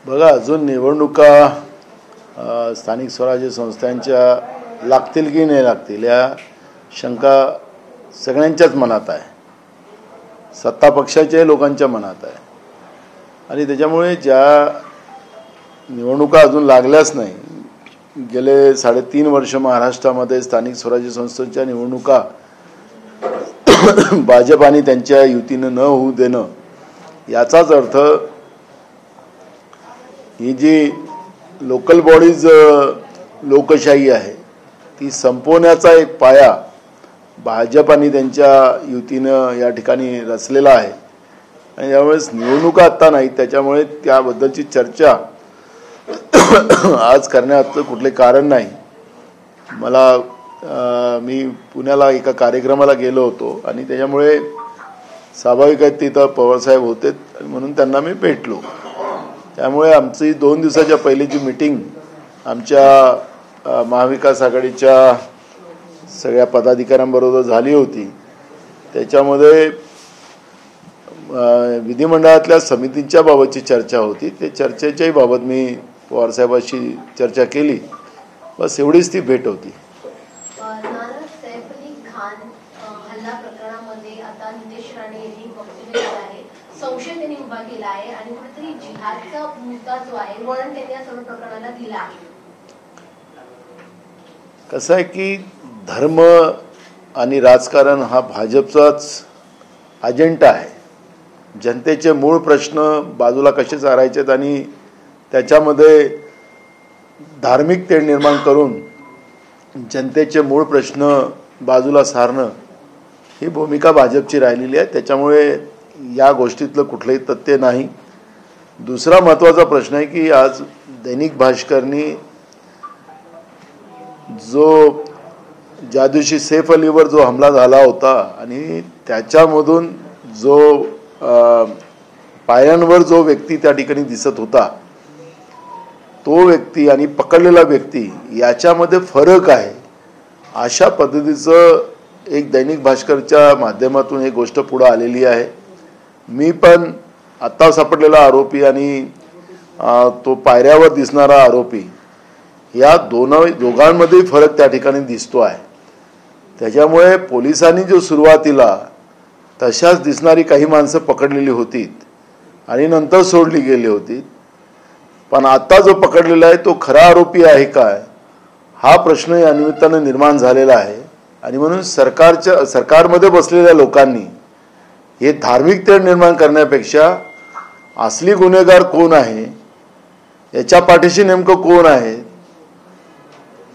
बघा, अजून निवडणुका स्थानिक स्वराज्य संस्थांच्या लागतील की नाही लागतील या शंका सगळ्यांच्याच मनात आहे, सत्ता पक्षाच्याही लोकांच्या मनात आहे. आणि त्याच्यामुळे ज्या निवडणुका अजून लागल्याच नाही, गेले 3.5 वर्ष महाराष्ट्रामध्ये स्थानिक स्वराज्य संस्थांच्या निवडणुका भाजप आणि त्यांच्या युतीनं न होऊ देणं, याचाच अर्थ ही जी लोकल बॉडीज लोकशाही आहे ती संपवण्याचा एक पाया भाजप आणि त्यांच्या युतीनं या ठिकाणी रचलेला आहे. आणि यावेळेस निवडणुका आत्ता नाही, त्याच्यामुळे त्याबद्दलची चर्चा आज करण्याचं कुठले कारण नाही. मी पुण्याला एका कार्यक्रमाला गेलो होतो आणि त्याच्यामुळे स्वाभाविक आहे तिथं पवारसाहेब होते म्हणून त्यांना मी भेटलो. त्यामुळे आमची 2 दिवसाच्या पहिलीची मीटिंग आमच्या महाविकास आघाडीच्या सगळ्या पदाधिकाऱ्यांबरोबर झाली होती. त्याच्यामध्ये विधिमंडळातल्या समितींच्या बाबतची चर्चा होती. ते चर्चेच्याही बाबत मी पवारसाहेबांशी चर्चा केली. बस एवढीच ती भेट होती. संशय त्यांनी उभा केला आहे आणि कुठेतरी जिहादचा मुद्दा जो आहे वळण त्यांनी या सर्व प्रकरणाला दिला आहे. कसं आहे की धर्म आणि राजकारण हा भाजपचाच अजेंडा आहे. जनतेचे मूळ प्रश्न बाजूला कसे सारायचेत आणि त्याच्यामध्ये धार्मिक तेढ निर्माण करून जनतेचे मूळ प्रश्न बाजूला सारणं ही भूमिका भाजपची राहिलेली आहे. त्याच्यामुळे या गोष्टीतलं कुठलंही तथ्य नाही. दुसरा महत्त्वाचा प्रश्न आहे की आज दैनिक भास्करनी ज्या दिवशी सैफ अलीवर जो हमला झाला होता आणि त्याच्यामधून जो पायांवर जो व्यक्ती त्या ठिकाणी दिसत होता, तो व्यक्ती आणि पकडलेला व्यक्ती याच्यामध्ये फरक आहे, अशा पद्धतीचं एक दैनिक भास्करच्या माध्यमातून एक गोष्ट पुढे आलेली आहे. मी पण आत्ता सापडलेला आरोपी आणि तो पायऱ्यावर दिसणारा आरोपी या दोघांमध्ये फरक त्या ठिकाणी दिसतो आहे. त्याच्यामुळे पोलिसांनी जो सुरुवातीला तशाच दिसणारी काही माणसं पकडलेली होती आणि नंतर सोडली गेली होती, पण आता जो पकडलेला आहे तो खरा आरोपी आहे काय, हा प्रश्न या निमित्तानं निर्माण झालेला आहे. आणि म्हणून सरकारमध्ये बसलेल्या लोकांनी हे धार्मिक तेढ निर्माण करण्यापेक्षा असली गुन्हेगार कोण आहे, याच्या पाठीशी नेमकं कोण आहे,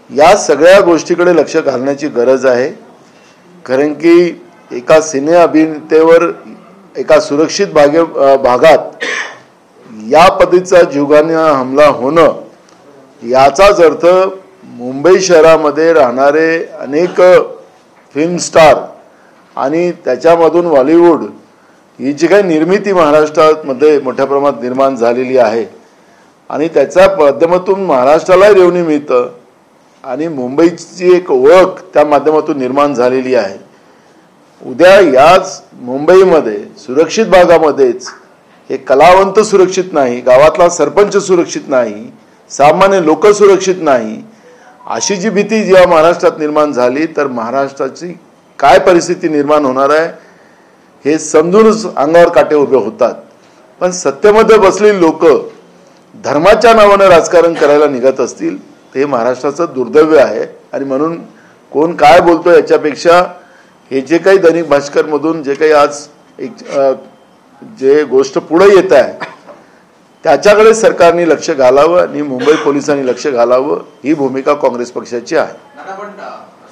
या सगळ्या गोष्टीकडे लक्ष घालण्याची गरज आहे. कारण की एका सिने अभिनेतेवर एका सुरक्षित भागात या पद्धतीचा जीवघेणा हमला होणं, याचाच अर्थ मुंबई शहरामध्ये राहणारे अनेक फिल्म स्टार आणि त्याच्यामधून बॉलिवूड ही जी काही निर्मिती महाराष्ट्रामध्ये मोठ्या प्रमाणात निर्माण झालेली आहे आणि त्याच्या माध्यमातून महाराष्ट्राला रेव्हेन्यू मिळतं आणि मुंबईची एक ओळख त्या माध्यमातून निर्माण झालेली आहे. उद्या याच मुंबईमध्ये सुरक्षित भागामध्येच हे कलावंत सुरक्षित नाही, गावातला सरपंच सुरक्षित नाही, सामान्य लोक सुरक्षित नाही, अशी जी भीती जेव्हा महाराष्ट्रात निर्माण झाली तर महाराष्ट्राची काय परिस्थिती निर्माण होणार आहे हे समजूनच अंगावर काटे उभे होतात. पण सत्तेमध्ये बसलेली लोक धर्माच्या नावानं राजकारण करायला निघत असतील ते महाराष्ट्राचं दुर्दैव आहे. आणि म्हणून कोण काय बोलतो याच्यापेक्षा हे जे काही दैनिक भास्करमधून जे काही आज जे गोष्ट पुढे येत आहे त्याच्याकडे सरकारने लक्ष घालावं आणि मुंबई पोलिसांनी लक्ष घालावं, ही भूमिका काँग्रेस पक्षाची आहे.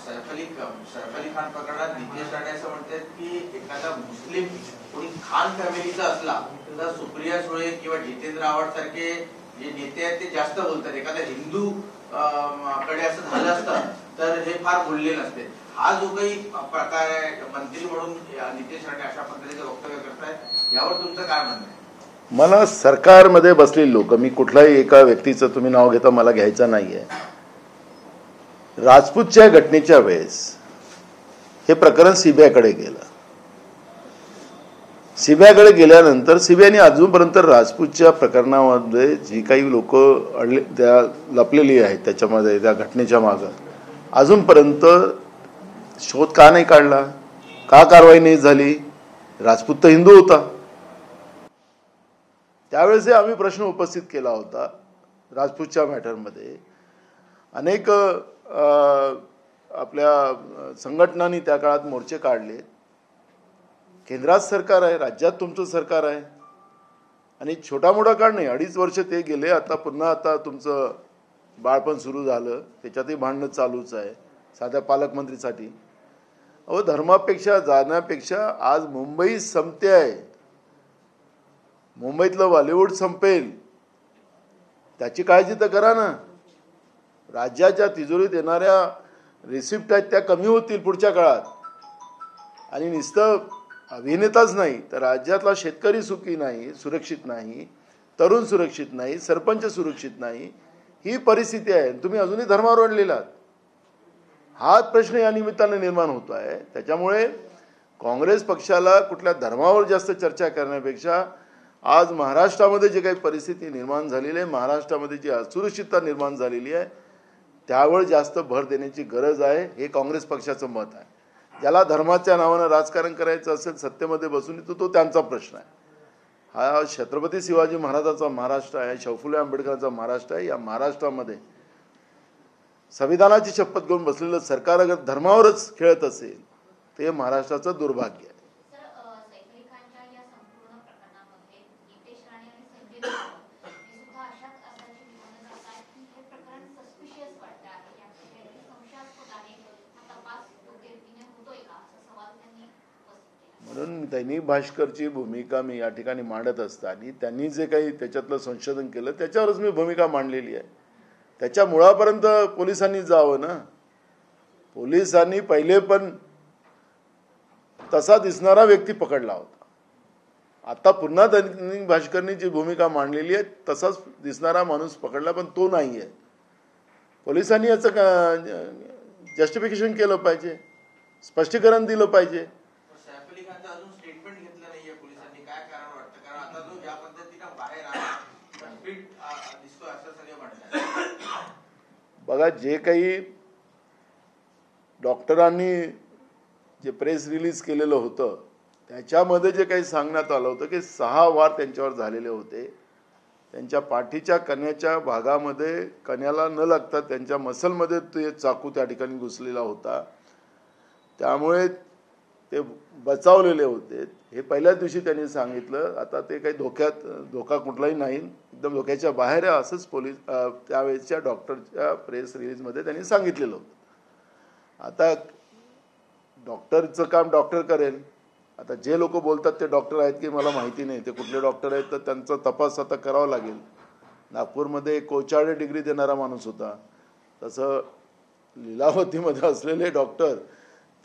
सैफ अली खान प्रकरणात नितेश राणे असं म्हणतात की एखादा मुस्लिम कोणी खान फॅमिलीचा असला तर सुप्रिया सुळे किंवा जितेंद्र आव्हाड सारखे जे नेते आहेत ते जास्त बोलतात. एखादा हिंदू कडे असं झालं असतं तर हे फार बोलले नसते. हा जो काही प्रकार आहे, मंत्री म्हणून नितेश राणे अशा पद्धतीचं वक्तव्य करतायत, यावर तुमचं काय म्हणणं आहे? मला सरकारमध्ये बसलेली लोक, मी कुठल्याही एका व्यक्तीचं तुम्ही नाव घेता मला घ्यायचं नाहीये, राजपूतच्या घटनेच्या वेळेस हे प्रकरण सीबीआयकडे गेलं. सीबीआयकडे गेल्यानंतर सीबीआयने अजूनपर्यंत राजपूतच्या प्रकरणामध्ये जी काही लोक त्या लपलेली आहेत त्याच्यामध्ये त्या घटनेच्या मागं अजूनपर्यंत शोध का नाही काढला, का कारवाई नाही झाली? राजपूत तर हिंदू होता. त्यावेळेस आम्ही प्रश्न उपस्थित केला होता. राजपूतच्या मॅटरमध्ये अनेक आपल्या संघटनांनी त्या काळात मोर्चे काढले. केंद्रात सरकार आहे, राज्यात तुमचं सरकार आहे आणि छोटा मोठा काळ नाही, 2.5 वर्ष ते गेले. आता पुन्हा आता तुमचं बाळपण सुरू झालं, त्याच्यातही भांडणं चालूच आहे साध्या पालकमंत्रीसाठी. अहो, धर्मापेक्षा जाण्यापेक्षा आज मुंबई संपते आहे, मुंबईतलं बॉलिवूड संपेल, त्याची काळजी तर करा ना. राज्याच्या तिजोरीत येणाऱ्या रिसिप्ट आहेत त्या कमी होतील पुढच्या काळात. आणि नुसतं अभिनेताच नाही तर राज्यातला शेतकरी सुखी नाही, सुरक्षित नाही, तरुण सुरक्षित नाही, सरपंच सुरक्षित नाही, ही परिस्थिती आहे. तुम्ही अजूनही धर्मावर अडलेलात. हा प्रश्न या निमित्ताने निर्माण होतो आहे. त्याच्यामुळे काँग्रेस पक्षाला कुठल्या धर्मावर जास्त चर्चा करण्यापेक्षा आज महाराष्ट्रामध्ये जे काही परिस्थिती निर्माण झालेली आहे, महाराष्ट्रामध्ये जी असुरक्षितता निर्माण झालेली आहे, त्यावर जास्त भर देण्याची गरज आहे, हे काँग्रेस पक्षाचं मत आहे. ज्याला धर्माच्या नावानं राजकारण करायचं असेल सत्तेमध्ये बसून तो त्यांचा प्रश्न आहे. हा छत्रपती शिवाजी महाराजांचा महाराष्ट्र आहे, शाहू फुले आंबेडकरांचा महाराष्ट्र आहे. या महाराष्ट्रामध्ये संविधानाची शपथ घेऊन बसलेलं सरकार अगर धर्मावरच खेळत असेल ते महाराष्ट्राचं दुर्भाग्य आहे. म्हणून दैनिक भास्करची भूमिका मी या ठिकाणी मांडत असताना त्यांनी जे काही त्याच्यातलं संशोधन केलं त्याच्यावरच मी भूमिका मांडलेली आहे. त्याच्या मुळापर्यंत पोलिसांनी जावं ना. पोलिसांनी पहिले पण तसा दिसणारा व्यक्ती पकडला होता. आता पुन्हा दैनिक भास्करनी जी भूमिका मांडलेली आहे तसाच दिसणारा माणूस पकडला, पण तो नाही आहे. पोलिसांनी याचं जस्टिफिकेशन केलं पाहिजे, स्पष्टीकरण दिलं पाहिजे. बघा, जे काही डॉक्टरांनी जे प्रेस रिलीज केलेलं होतं त्याच्यामध्ये जे काही सांगण्यात आलं होतं की 6 वार त्यांच्यावर झालेले होते. त्यांच्या पाठीच्या कण्याच्या भागामध्ये कण्याला न लागता त्यांच्या मसलमध्ये ते चाकू त्या ठिकाणी घुसलेला होता, त्यामुळे ते बचावलेले होते. हे पहिल्याच दिवशी त्यांनी सांगितलं. आता ते काही धोका कुठलाही नाही, एकदम धोक्याच्या बाहेर आहे असंच पोलीस त्यावेळेच्या डॉक्टरच्या प्रेस रिलीजमध्ये त्यांनी सांगितलेलं होतं. आता डॉक्टरचं काम डॉक्टर करेल. आता जे लोक बोलतात ते डॉक्टर आहेत की मला माहिती नाही, ते कुठले डॉक्टर आहेत तर त्यांचा तपास आता करावा लागेल. नागपूरमध्ये कोचाडे डिग्री देणारा माणूस होता, तसं लीलावतीमध्ये असलेले डॉक्टर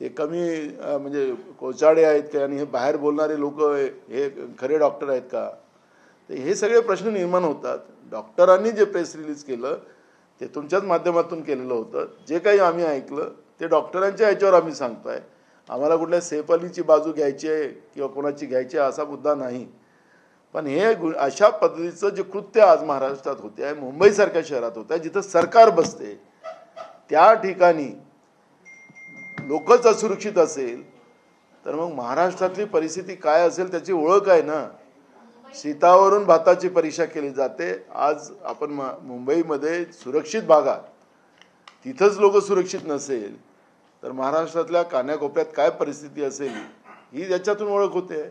ते कमी म्हणजे कोचाडे आहेत का आणि हे बाहेर बोलणारे लोक हे खरे डॉक्टर आहेत का? तर हे सगळे प्रश्न निर्माण होतात. डॉक्टरांनी जे प्रेस रिलीज केलं ते तुमच्याच माध्यमातून केलेलं होतं. जे काही आम्ही ऐकलं ते डॉक्टरांच्या ह्याच्यावर आम्ही सांगतोय. आम्हाला कुठल्या सैफ अलीची बाजू घ्यायची आहे किंवा कोणाची घ्यायची आहे असा मुद्दा नाही. पण हे अशा पद्धतीचं जे कृत्य आज महाराष्ट्रात होते आहे, मुंबईसारख्या शहरात होत आहे जिथं सरकार बसते, त्या ठिकाणी लोकच असुरक्षित असेल तर मग महाराष्ट्रातली परिस्थिती काय असेल त्याची ओळख आहे ना. शीतावरून भाताची परीक्षा केली जाते. आज आपण मुंबईमध्ये सुरक्षित भागात तिथंच लोक सुरक्षित नसेल तर महाराष्ट्रातल्या कान्याकोपऱ्यात काय परिस्थिती असेल ही याच्यातून ओळख होते.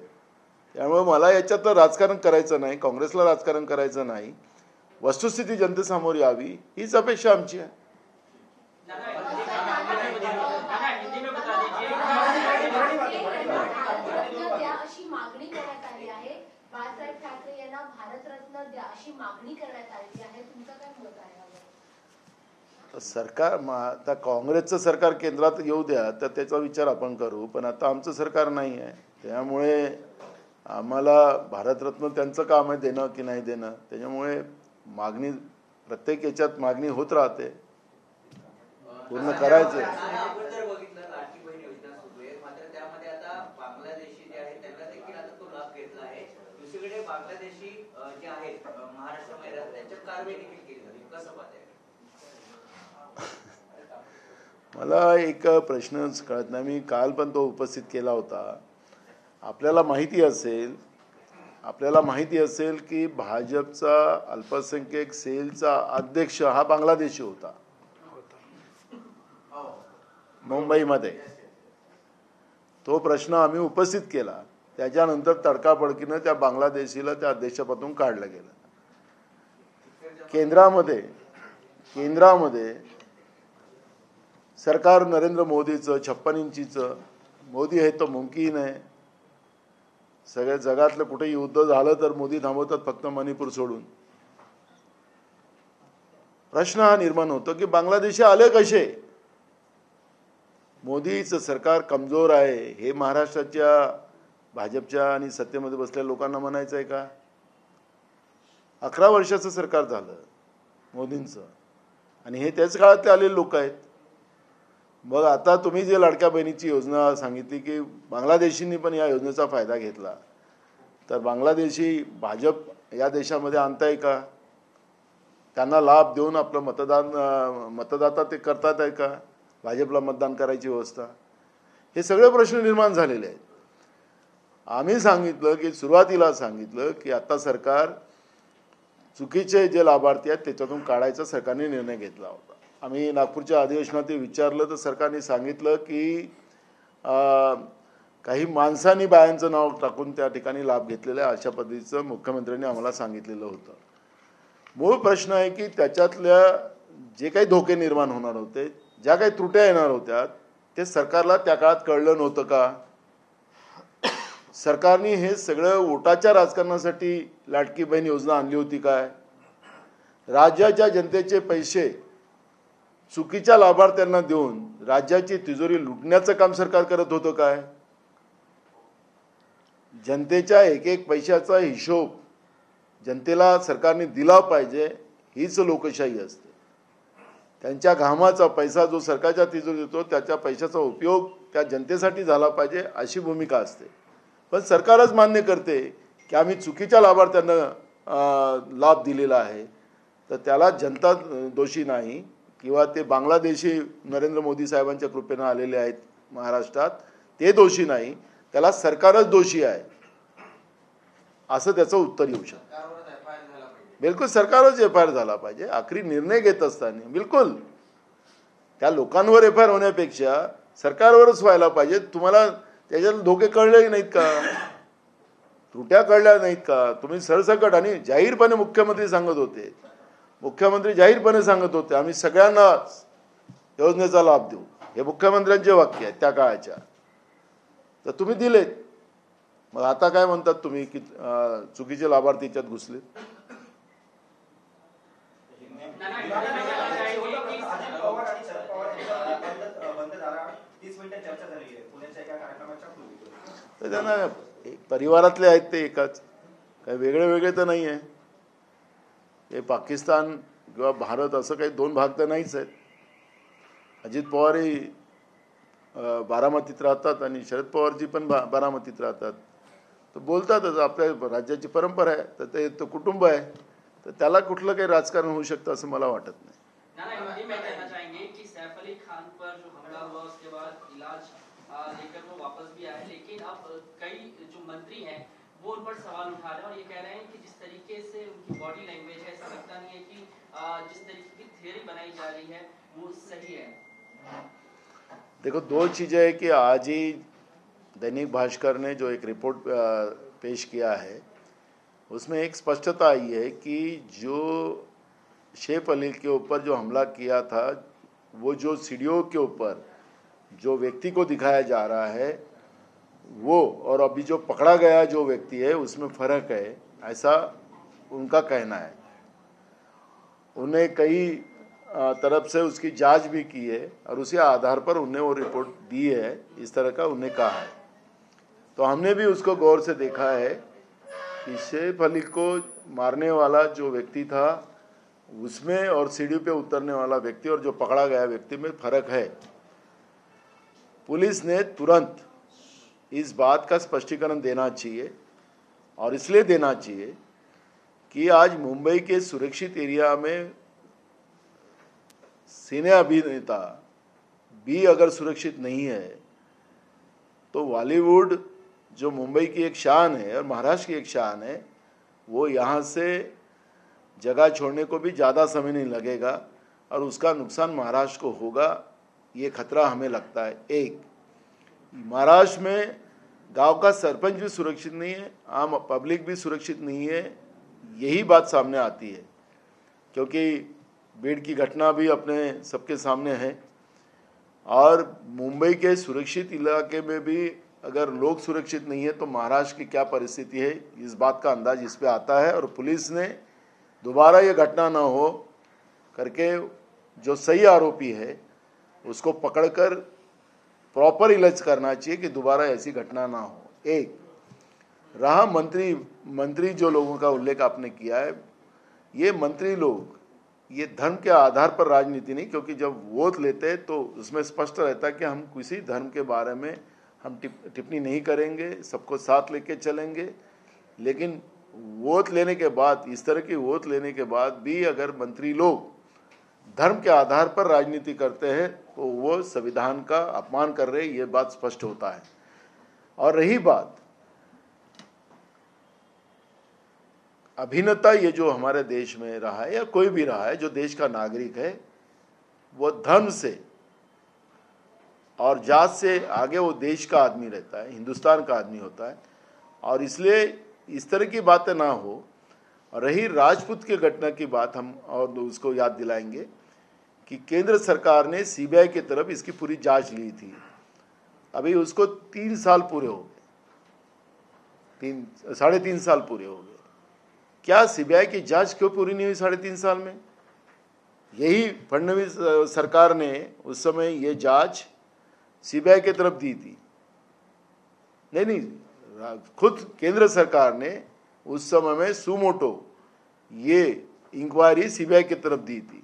त्यामुळे मला याच्यातलं राजकारण करायचं नाही, काँग्रेसला राजकारण करायचं नाही. वस्तुस्थिती जनतेसमोर यावी हीच अपेक्षा आमची आहे. सरकार आता काँग्रेसचं सरकार केंद्रात येऊ द्या तर त्याचा विचार आपण करू, पण आता आमचं सरकार नाही आहे. त्यामुळे आम्हाला भारतरत्न त्यांचं काम आहे देणं की नाही देणं. त्याच्यामुळे मागणी प्रत्येक याच्यात मागणी होत राहते, पूर्ण करायचं. बांगलादेशी जे आहेत महाराष्ट्रामध्ये राहतात त्यांच्यावर कारवाई देखील केली जाते, कसं पाहताय? मला एक प्रश्नच कळत नाही. मी काल पण तो उपस्थित केला होता. आपल्याला माहिती असेल की भाजपचा अल्पसंख्याक सेलचा अध्यक्ष हा बांगलादेशी होता मुंबईमध्ये. तो प्रश्न आम्ही उपस्थित केला. त्याच्यानंतर तडकाफडकीनं त्या बांगलादेशीला त्या अध्यक्षपदातून काढलं गेलं. केंद्रामध्ये सरकार नरेंद्र मोदीचं 56 इंचीचं मोदी आहे तो मुमकिन आहे. सगळ्या जगातलं कुठे युद्ध झालं तर मोदी थांबवतात, फक्त मणिपूर सोडून. प्रश्न हा निर्माण होतो की बांगलादेशी आले कसे. मोदीचं सरकार कमजोर आहे हे महाराष्ट्राच्या भाजपच्या आणि सत्तेमध्ये बसलेल्या लोकांना म्हणायचं आहे का? 11 वर्षाचं सरकार झालं मोदींचं आणि हे त्याच काळातले आलेले लोक आहेत. मग आता तुम्ही जे लाडक्या बहिणीची योजना सांगितली की बांगलादेशींनी पण या योजनेचा फायदा घेतला, तर बांगलादेशी भाजप या देशामध्ये आणताय का? त्यांना लाभ देऊन आपलं मतदाता ते करतात आहे का? भाजपला मतदान करायची व्यवस्था, हे सगळे प्रश्न निर्माण झालेले आहेत. आम्ही सुरुवातीला सांगितलं की आता सरकार चुकीचे जे लाभार्थी आहेत त्याच्यातून काढायचा सरकारने निर्णय घेतला होता. आम्ही नागपूरच्या अधिवेशनात विचारलं तर सरकारने सांगितलं की काही माणसांनी बायांचं नाव टाकून त्या ठिकाणी लाभ घेतलेला आहे, अशा पद्धतीचं मुख्यमंत्र्यांनी आम्हाला सांगितलेलं होतं. मूळ प्रश्न आहे की त्याच्यातल्या जे काही धोके निर्माण होणार होते, ज्या काही त्रुट्या येणार होत्या, ते सरकारला त्या काळात कळलं नव्हतं का? सरकारने हे सगळं वोटाच्या राजकारणासाठी लाडकी बहीण योजना आणली होती काय? राज्याच्या जनतेचे पैसे चुकीच्या लाभार्थ्यांना देऊन राज्याची तिजोरी लुटण्याचं काम सरकार करत होतं काय? जनतेच्या एक पैशाचा हिशोब जनतेला सरकारने दिला पाहिजे, हीच लोकशाही असते. त्यांच्या घामाचा पैसा जो सरकारच्या तिजोरीत येतो त्याच्या पैशाचा उपयोग त्या जनतेसाठी झाला पाहिजे, अशी भूमिका असते. पण सरकारच मान्य करते की आम्ही चुकीच्या लाभार्थ्यांना लाभ दिलेला आहे, तर त्याला जनता दोषी नाही किंवा ते बांगलादेशी नरेंद्र मोदी साहेबांच्या कृपेनं आलेले आहेत महाराष्ट्रात, ते दोषी नाही, त्याला सरकारच दोषी आहे, असं त्याचं उत्तर येऊ शकतं. बिलकुल सरकारच FIR झाला पाहिजे. आखरी निर्णय घेत असताना बिलकुल त्या लोकांवर FIR होण्यापेक्षा सरकारवरच व्हायला पाहिजे. तुम्हाला त्याच्यात धोके कळले नाहीत का? त्रुट्या कळल्या नाहीत का? तुम्ही सरसकट आणि जाहीरपणे मुख्यमंत्री जाहीरपणे सांगत होते आम्ही सगळ्यांनाच योजनेचा लाभ देऊ, हे मुख्यमंत्र्यांचे वाक्य आहेत त्या काळाच्या. तर तुम्ही दिलेत. मग आता काय म्हणतात तुम्ही की चुकीचे लाभार्थी त्यात घुसले? तर त्यांना परिवारातले आहेत ते एकाच, काही वेगळे तर नाही आहे. हे पाकिस्तान किंवा भारत असं काही दोन भाग तर नाहीच आहेत. अजित पवारही बारामतीत राहतात आणि शरद पवारजी पण बारामतीत राहतात. तर बोलतातच, आपल्या राज्याची परंपरा आहे, तर ते तो कुटुंब आहे, तर त्याला कुठलं काही राजकारण होऊ शकतं असं मला वाटत नाही. मैं कहना चाहेंगे कि सैफ अली खान पर जो हमला हुआ उसके बाद इलाज लेकर वो वापस भी आए, लेकिन अब कई जो मंत्री हैं वो उन पर सवाल उठा रहे हैं और ये कह रहे हैं कि जिस तरीके से उनकी बॉडी लैंग्वेज है, ऐसा लगता नहीं है कि जिस तरीके की थ्योरी बनाई जा रही है वो सही है. देखो, दो चीज़ें है कि आज ही दैनिक भास्कर ने जो एक रिपोर्ट पेश किया है उसमें एक स्पष्टता आई है कि जो सैफ अली के ऊपर जो हमला किया था, वो जो सीढ़ियों के ऊपर जो व्यक्ति को दिखाया जा रहा है वो और अभी जो पकड़ा गया जो व्यक्ति है उसमें फ़र्क है, ऐसा उनका कहना है. उन्हें कई तरफ से उसकी जांच भी की है और उसी आधार पर उन्हें वो रिपोर्ट दी है, इस तरह का उन्हें कहा है. तो हमने भी उसको गौर से देखा है कि सैफ अली को मारने वाला जो व्यक्ति था उसमें और सीढ़ी पे उतरने वाला व्यक्ति और जो पकड़ा गया व्यक्ति में फ़र्क है. पुलिस ने तुरंत इस बात का स्पष्टीकरण देना चाहिए और इसलिए देना चाहिए कि आज मुंबई के सुरक्षित एरिया में सिने अभिनेता भी अगर सुरक्षित नहीं है तो बॉलीवुड जो मुंबई की एक शान है और महाराष्ट्र की एक शान है, वो यहाँ से जगह छोड़ने को भी ज़्यादा समय नहीं लगेगा और उसका नुकसान महाराष्ट्र को होगा, ये खतरा हमें लगता है। एक, महाराष्ट्र में गांव का सरपंच भी सुरक्षित नहीं है, आम पब्लिक भी सुरक्षित नहीं है, यही बात सामने आती है। क्योंकि बीड की घटना भी अपने सबके सामने है और मुंबई के सुरक्षित इलाके में भी अगर लोग सुरक्षित नहीं है तो महाराष्ट्र की क्या परिस्थिति है, इस बात का अंदाज इस पे आता है। और पुलिस ने दोबारा ये घटना ना हो करके जो सही आरोपी है उसको पकड़कर प्रॉपर इलाज करना चाहिए कि दोबारा ऐसी घटना ना हो। एक रहा मंत्री जो लोगों का उल्लेख आपने किया है, ये मंत्री लोग ये धर्म के आधार पर राजनीति नहीं, क्योंकि जब वोट लेते हैं तो उसमें स्पष्ट रहता है कि हम किसी धर्म के बारे में हम टिप्पणी नहीं करेंगे, सबको साथ लेके चलेंगे। लेकिन वोट लेने के बाद, इस तरह की वोट लेने के बाद भी अगर मंत्री लोग धर्म के आधार पर राजनीति करते हैं तो वो संविधान का अपमान कर रहे हैं, ये बात स्पष्ट होता है। और रही बात अभिनेता, ये जो हमारे देश में रहा है या कोई भी रहा है जो देश का नागरिक है, वो धर्म से और जात से आगे वो देश का आदमी रहता है, हिंदुस्तान का आदमी होता है। और इसलिए इस तरह की बातें ना हो। और रही राजपूत के घटना की बात, हम और उसको याद दिलाएंगे कि केंद्र सरकार ने सीबीआई की तरफ इसकी पूरी जांच ली थी। अभी उसको 3 साल पूरे हो गए, 3.5 साल पूरे हो गए। क्या सीबीआई की जांच क्यों पूरी नहीं हुई 3.5 साल में? यही फडणवीस सरकार ने उस समय ये जांच सीबीआई की तरफ दी थी। नहीं, खुद केंद्र सरकार ने उस समय में सुमोटो ये इंक्वायरी सीबीआई की तरफ दी थी।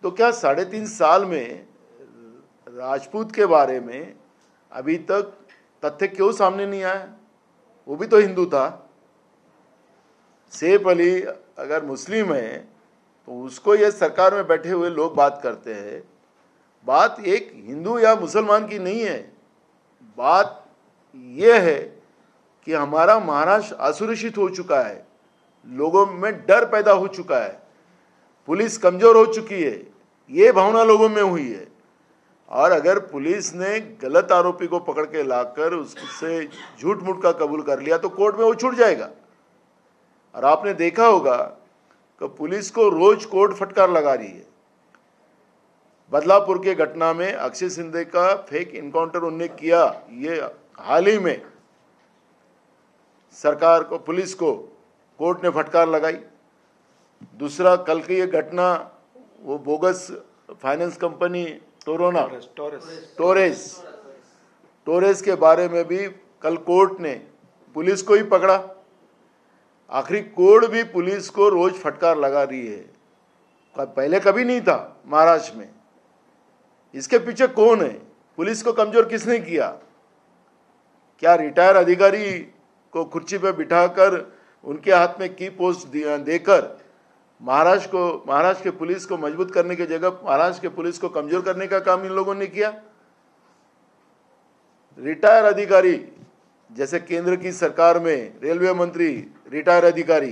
तो क्या 3.5 साल में राजपूत के बारे में अभी तक तथ्य क्यों सामने नहीं आया? वो भी तो हिंदू था। सैफ अली अगर मुस्लिम है तो उसको ये सरकार में बैठे हुए लोग बात करते हैं। बात एक हिंदू या मुसलमान की नहीं है, बात यह है कि हमारा महाराष्ट्र असुरक्षित हो चुका है, लोगों में डर पैदा हो चुका है, पुलिस कमजोर हो चुकी है, ये भावना लोगों में हुई है। और अगर पुलिस ने गलत आरोपी को पकड़ के लाकर उससे झूठ मूठ का कबूल कर लिया तो कोर्ट में वो छूट जाएगा। और आपने देखा होगा कि पुलिस को रोज कोर्ट फटकार लगा रही है। बदलापुर के घटना में अक्षय सिंधे का फेक इनकाउंटर उन्होंने किया, ये हाल ही में सरकार को, पुलिस को कोर्ट ने फटकार लगाई। दूसरा कल की ये घटना, वो बोगस फाइनेंस कंपनी टोरेस के बारे में भी कल कोर्ट ने पुलिस को ही पकड़ा। आखिरी कोर्ट भी पुलिस को रोज फटकार लगा रही है, पहले कभी नहीं था महाराष्ट्र में। इसके पीछे कौन है? पुलिस को कमजोर किसने किया? क्या रिटायर अधिकारी को कुर्सी पे बिठाकर उनके हाथ में की पोस्ट देकर महाराष्ट्र के पुलिस को मजबूत करने की जगह महाराष्ट्र के पुलिस को कमजोर करने का काम इन लोगों ने किया? रिटायर अधिकारी, जैसे केंद्र की सरकार में रेलवे मंत्री रिटायर अधिकारी,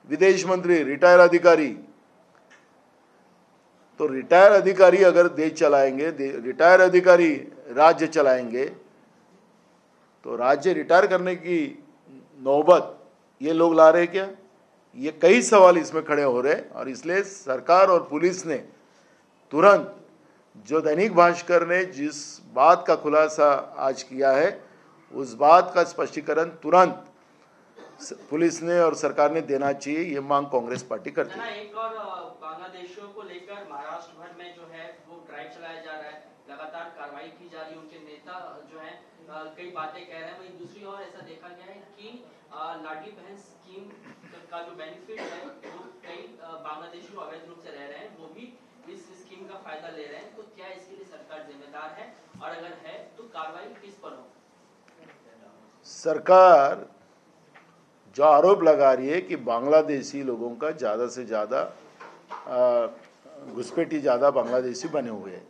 विदेश मंत्री रिटायर अधिकारी, तो रिटायर अधिकारी अगर देश चलाएंगे, रिटायर अधिकारी राज्य चलाएंगे, तो राज्य रिटायर करने की नौबत ये लोग ला रहे क्या? ये कई सवाल इसमें खड़े हो रहे हैं। और इसलिए सरकार और पुलिस ने तुरंत, जो दैनिक भास्कर ने जिस बात का खुलासा आज किया है, उस बात का स्पष्टीकरण तुरंत पुलिस ने और सरकार ने देना चाहिए, ये मांग कांग्रेस पार्टी करती है। एक और बांग्लादेशियों को लेकर महाराष्ट्र भर में जो है वो ड्राइव चलाया जा रहा है, लगातार कार्रवाई की जा रही है, उनके नेता जो है कई बातें कह रहे हैं। वहीं दूसरी ओर ऐसा देखा गया है कि लाडली बहन स्कीम का जो बेनिफिट है वो कई बांग्लादेशी अवैध रूप से रह रहे हैं, वो भी इस स्कीम का फायदा ले रहे हैं। तो क्या इसके लिए सरकार जिम्मेदार है, और अगर है तो कार्रवाई किस पर हो? सरकार जो आरोप लगा रही है कि बांग्लादेशी लोगों का ज़्यादा से ज़्यादा घुसपैठी ज़्यादा बांग्लादेशी बने हुए हैं।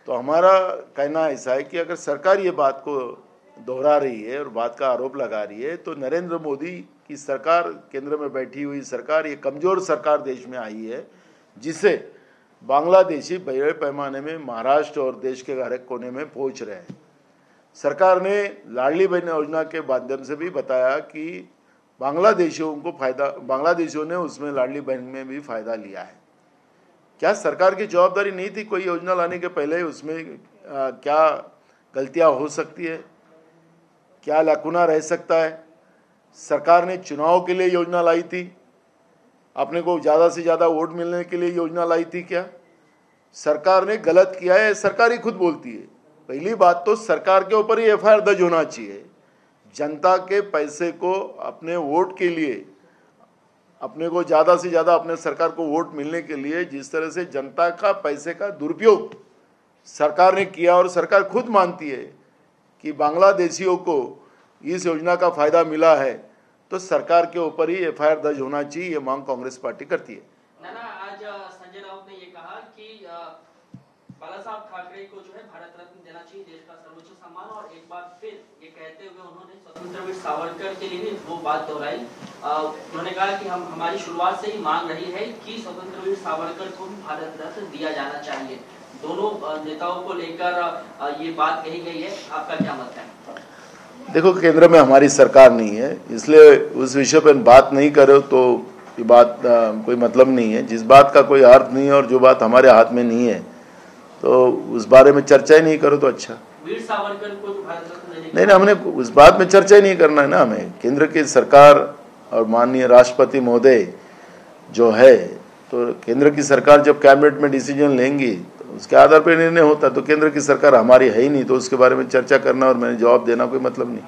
तो हमारा कहना ऐसा है कि अगर सरकार ये बात को दोहरा रही है और बात का आरोप लगा रही है तो नरेंद्र मोदी की सरकार, केंद्र में बैठी हुई सरकार, ये कमज़ोर सरकार देश में आई है जिसे बांग्लादेशी बड़े पैमाने में महाराष्ट्र और देश के हर एक कोने में पहुंच रहे हैं। सरकार ने लाडली बहन योजना के माध्यम से भी बताया कि बांग्लादेशियों को फायदा, बांग्लादेशियों ने उसमें लाडली बहन में भी फायदा लिया है। क्या सरकार की जवाबदारी नहीं थी कोई योजना लाने के पहले उसमें क्या गलतियां हो सकती है, क्या लैकुना रह सकता है? सरकार ने चुनाव के लिए योजना लाई थी, अपने को ज़्यादा से ज़्यादा वोट मिलने के लिए योजना लाई थी। क्या सरकार ने गलत किया है? सरकार ही खुद बोलती है। पहली बात तो सरकार के ऊपर ही एफआईआर दर्ज होना चाहिए। जनता के पैसे को अपने वोट के लिए, अपने को ज़्यादा से ज़्यादा अपने सरकार को वोट मिलने के लिए जिस तरह से जनता का पैसे का दुरुपयोग सरकार ने किया, और सरकार खुद मानती है कि बांग्लादेशियों को इस योजना का फायदा मिला है, तो सरकार के ऊपर ही एफआईआर दर्ज होना चाहिए। ये मांग कांग्रेस पार्टी करती है। नाना, आज संजय राउत ने ये कहा कि बाला साहब ठाकरे को जो है भारत रत्न देना चाहिए, देश का सर्वोच्च सम्मान, और एक बार फिर ये कहते हुए उन्होंने स्वतंत्र वीर सावरकर के लिए वो बात दोहराई। उन्होंने कहा कि हमारी शुरुआत से ही मांग रही है कि स्वतंत्र वीर सावरकर को भी भारत रत्न दिया जाना चाहिए। दोनों नेताओं को लेकर ये बात कही गई है, आपका क्या मत है? देखो, केंद्र में हमारी सरकार नहीं है, इसलिए उस विषय पर बात नहीं करो तो ये बात कोई मतलब नहीं है। जिस बात का कोई अर्थ नहीं है और जो बात हमारे हाथ में नहीं है तो उस बारे में चर्चा ही नहीं करो तो अच्छा। वीर सावरकर को भारत रत्न नहीं, हमने उस बात में चर्चा ही नहीं करना है ना। हमें केंद्र की सरकार और माननीय राष्ट्रपति महोदय जो है, तो केंद्र की सरकार जब कैबिनेट में डिसीजन लेंगी तो उसके आधार पर निर्णय होता। तो केंद्र की सरकार हमारी है ही नहीं, तो उसके बारे में चर्चा करना और मैंने जवाब देना कोई मतलब नहीं।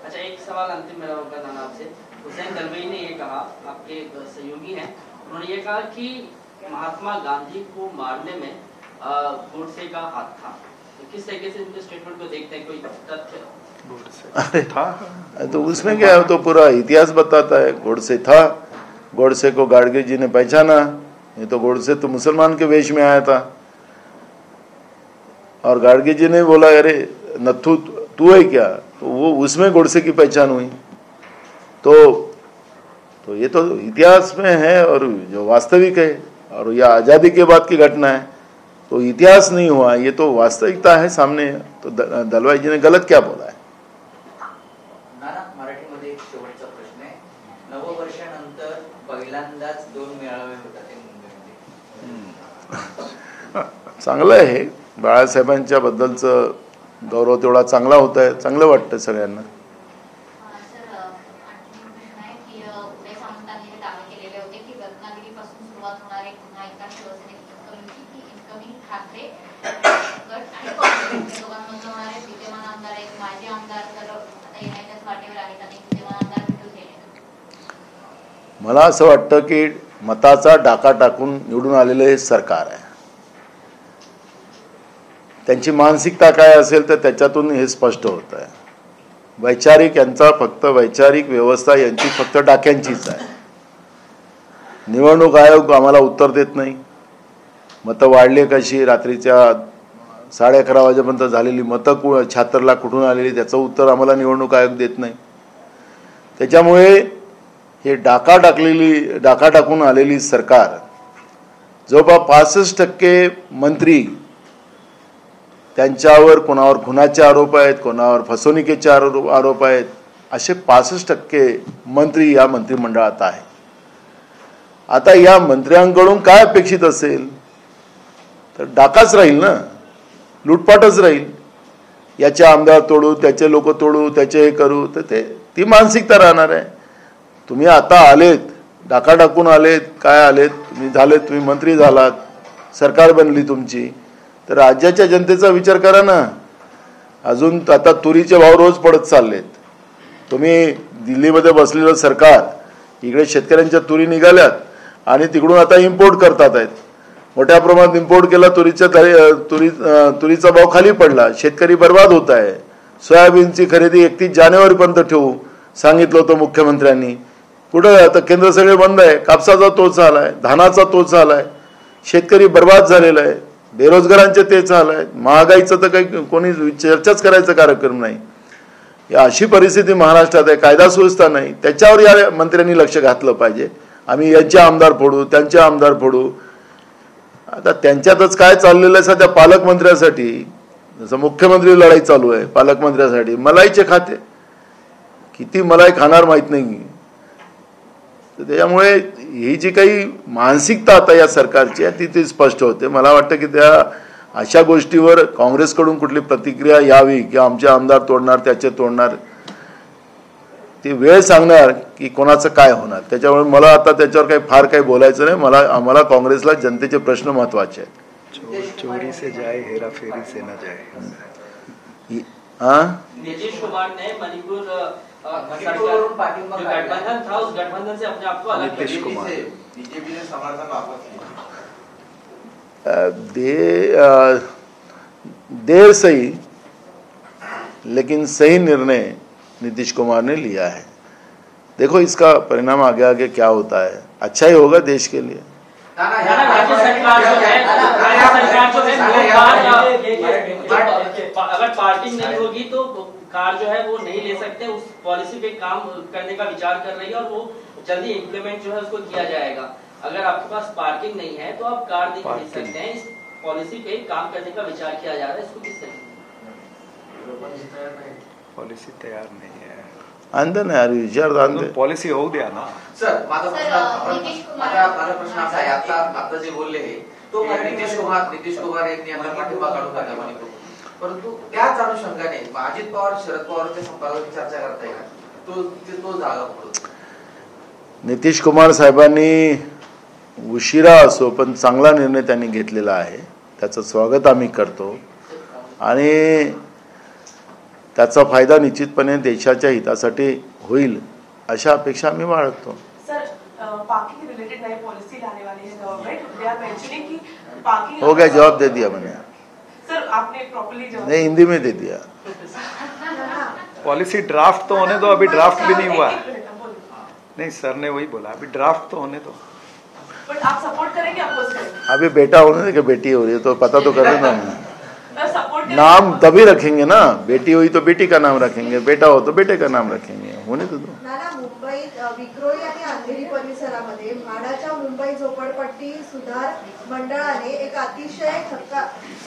अच्छा, एक सवाल अंतिम मेरा होगा नाना आपसे। हुसैन दलवाई ने ये कहा, आपके सहयोगी हैं, उन्होंने ये कहा कि महात्मा गांधी को मारने में गोडसे का हाथ था। तो किस तरीके से उनके स्टेटमेंट को देखते हैं, कोई तथ्य? अरे था तो उसमें क्या है, तो पूरा इतिहास बताता है। गोडसे था, गोडसे को गाडगे जी ने पहचाना। ये तो गोडसे तो मुसलमान के वेश में आया था और गाडगे जी ने बोला अरे नथु तू है क्या, तो वो उसमें गोडसे की पहचान हुई। तो ये तो इतिहास में है और जो वास्तविक है, और यह आज़ादी के बाद की घटना है, तो इतिहास नहीं हुआ, ये तो वास्तविकता है सामने। तो दलवाई जी ने गलत क्या बोला है? नाना, मराठीमध्ये एक शेवटचा प्रश्न आहे। नववर्षानंतर पहिल्यांदाच 2 मेळावे होतात मुंबईमध्ये। चांगलं आहे, बाळासाहेबांच्या बद्दलचं गौरव तेवढा चांगला होत आहे, चांगलं वाटतं सगळ्यांना। सर, आणखी प्रश्न आहे की उदय सामंतांनी दावे केलेले होते की रत्नागिरीपासून सुरुवात होणार आहे पुन्हा एका शिवसेनेची इन्कमिंग ठाकरे गट आणि काँग्रेस या दोघांमधून होणार आहे। विद्यमान आमदार एक माजी आमदार तर आता येण्याच्याच वाटेवर आहेत आणि विद्यमान आमदार भेटून गेले। मला असं वाटतं की मताचा डाका टाकून निवडून आलेलं हे सरकार आहे। त्यांची मानसिकता काय असेल तर त्याच्यातून हे स्पष्ट होत आहे। वैचारिक यांचा फक्त वैचारिक व्यवस्था यांची फक्त डाक्यांचीच आहे। निवडणूक आयोग आम्हाला उत्तर देत नाही। मतं वाढली कशी, रात्रीच्या 11:30 वाजेपर्यंत झालेली मतं 76 लाख कुठून आलेली, त्याचं उत्तर आम्हाला निवडणूक आयोग देत नाही। त्याच्यामुळे हे डाका टाकून आलेली सरकार, जवळपास 65% मंत्री त्यांच्यावर कोणावर खुनाचे आरोप आहेत, कोणावर फसवणुकीचे आरोप आहेत, असे 65% मंत्री या मंत्रिमंडळात आहे। आता या मंत्र्यांकडून काय अपेक्षित असेल तर डाकाच राहील ना, लूटपाटच राहील। याचे आमदार तोडू, त्याचे लोक तोडू, त्याचे हे करू, तर ती मानसिकता राहणार आहे। तुम्ही आता आलेत, डाका टाकून आलेत, काय आलेत, तुम्ही मंत्री झालात, सरकार बनली तुमची, तर राज्याच्या जनतेचा विचार करा ना। अजून आता तुरीचे भाव रोज पडत चाललेत। तुम्ही दिल्लीमध्ये बसलेलं सरकार, इकडे शेतकऱ्यांच्या तुरी निघाल्यात आणि तिकडून आता इम्पोर्ट करतात आहेत। मोठ्या प्रमाणात इम्पोर्ट केला, तुरीचा भाव खाली पडला, शेतकरी बर्बाद होत आहे। सोयाबीनची खरेदी 31 जानेवारीपर्यंत ठेवू, सांगितलं होतं मुख्यमंत्र्यांनी. कुठं आता केंद्र सगळे बंद आहे, कापसाचा तोच झाला आहे, धानाचा तोच झाला आहे, शेतकरी बर्बाद झालेला आहे, बेरोजगारांचे तेच हाल आहेत, महागाईचं तर काही कोणी चर्चाच करायचं कार्यक्रम नाही. या अशी परिस्थिती महाराष्ट्रात आहे, कायदा सुव्यवस्था नाही. त्याच्यावर या मंत्र्यांनी लक्ष घातलं पाहिजे. आम्ही यांचे आमदार फोडू, त्यांचे आमदार फोडू. आता त्यांच्यातच काय चाललेलं आहे सध्या पालकमंत्र्यासाठी, जसं मुख्यमंत्री लढाई चालू आहे पालकमंत्र्यासाठी. मलाईचे खाते किती मलाई खाणार माहीत नाही. तर त्याच्यामुळे ही जी काही मानसिकता आता या सरकारची आहे ती स्पष्ट होते. मला वाटतं की त्या अशा गोष्टीवर काँग्रेसकडून कुठली प्रतिक्रिया यावी की आमचे आमदार तोडणार, त्याचे तोडणार, ती वेळ सांगणार की कोणाचं काय होणार. त्याच्यामुळे मला आता त्याच्यावर काही फार काही बोलायचं नाही. आम्हाला काँग्रेसला जनतेचे प्रश्न महत्वाचे आहेत. चोरी से जाए हेराफेरी से न जाए. नीतीश कुमार ने मणिपुर गठबंधन था, उस गठबंधन से अपने आप को अलग नीतीश कुमार बीजेपी ने समर्थन वापस लिया. देर सही लेकिन सही निर्णय नीतीश कुमार ने लिया है. देखो इसका परिणाम आगे आगे क्या होता है. अच्छा ही होगा देश के लिए. राज्य सरकार जो है अगर पार्टी नहीं होगी तो कार जो है वो नहीं ले सकते. उस पॉलिसी पे काम करने का विचार कर रही है और वो जल्दी इम्प्लीमेंट जो है उसको किया जाएगा. अगर आपके पास पार्किंग नहीं है तो आप कार नहीं खरीद सकते हैं. इस पॉलिसी पे काम करने का विचार किया जा रहा है. इसको किस तरह पॉलिसी तयार नाही आहे. आणते ना यार, विचार आणते. पॉलिसी होऊ द्या ना. सर माझा प्रश्न असा आहे, आता जे बोलले हे तो नितीश कुमार यांनी यांना पाठिंबा काढून टाकला मणिपूर. परंतु त्याच अनुषंगाने अजित पवार शरद पवारच्या संपर्कात चर्चा करताय का तो जागा पडतो. नितीश कुमार साहेबांनी उशिरा असो पण चांगला निर्णय त्यांनी घेतलेला आहे. त्याचं स्वागत आम्ही करतो आणि त्याचा फायदा निश्चितपणे देशाच्या हितासाठी होईल अशा अपेक्षा आम्ही बाळगतो. पार्किंग रिलेटेड नई पॉलिसी लाने वाली है गवर्नमेंट. दे आर मेंशनिंग कि पार्किंग हो गया, जवाब दे दिया मैंने. सर आपने प्रॉपर्ली जवाब नहीं, हिंदी में दे दिया. पॉलिसी ड्राफ्ट तो होने दो. अभी ड्राफ्ट भी नहीं हुआ. नहीं, सर ने वही बोला, अभी ड्राफ्ट तो होने दो. बट आप सपोर्ट करेंगे, अपोज करेंगे? अभी बेटा होने दे कि बेटी हो रही है तो पता तो कर देना. सपोर्ट नाम तभी रखेंगे ना. बेटी हुई तो बेटी का नाम रखेंगे, बेटा हो तो बेटे का नाम रखेंगे. होने तो दो. मुंबईत विक्रोळी आणि अंधेरी परिसरामध्ये म्हाडाच्या मुंबई झोपडपट्टी सुधार मंडळाने एक अतिशय थक्क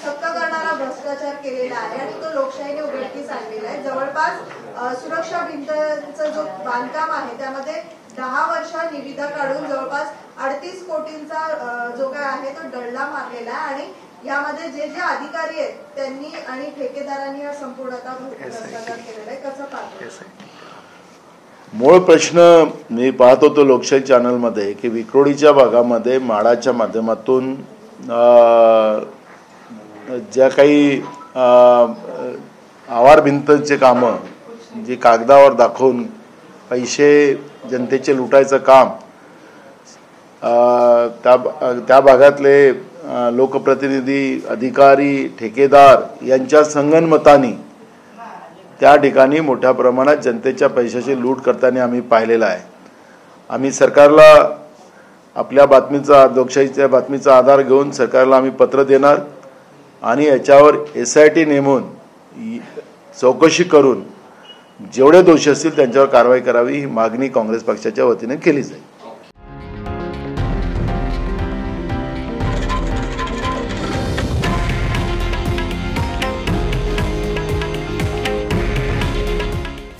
करणारा भ्रष्टाचार केलेला आहे आणि तो लोकशाहीने उघडकीस आणलेला आहे. जवळपास सुरक्षा भिंतीचं जो बांधकाम आहे त्यामध्ये 10 वर्ष निविदा काढून जवळपास 38 कोटींचा जो काय आहे तो डल्ला मारलेला आहे. आणि यामध्ये जे जे अधिकारी आहेत त्यांनी आणि ठेकेदारांनी संपूर्ण भ्रष्टाचार केलेला आहे. कसं पाहतो? मूळ प्रश्न मी पाहत होतो लोकशाही चॅनलमध्ये की विक्रोळीच्या भागामध्ये म्हाडाच्या माध्यमातून ज्या काही आवार भिंतचे कामं जी कागदावर दाखवून पैसे जनतेचे लुटायचं काम, त्या भागातले लोकप्रतिनिधी, अधिकारी, ठेकेदार यांच्या संगनमतानी त्या ठिकाणी मोठ्या प्रमाणात जनतेच्या पैशाची लूट करताना आम्ही पाहिलेला आहे. आम्ही सरकारला आपल्या बातमीचा, लोकशाहीच्या बातमीचा आधार घेऊन सरकारला आम्ही पत्र देणार आणि याच्यावर SIT नेमून चौकशी करून जेवढे दोषी असतील त्यांच्यावर कारवाई करावी ही मागणी काँग्रेस पक्षाच्या वतीने केली जाईल.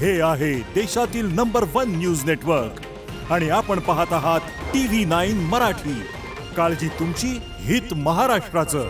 हे आहे देशातील नंबर 1 न्यूज नेटवर्क आणि आपण पाहत आहात TV9 मराठी. काळजी तुमची, हित महाराष्ट्राचं.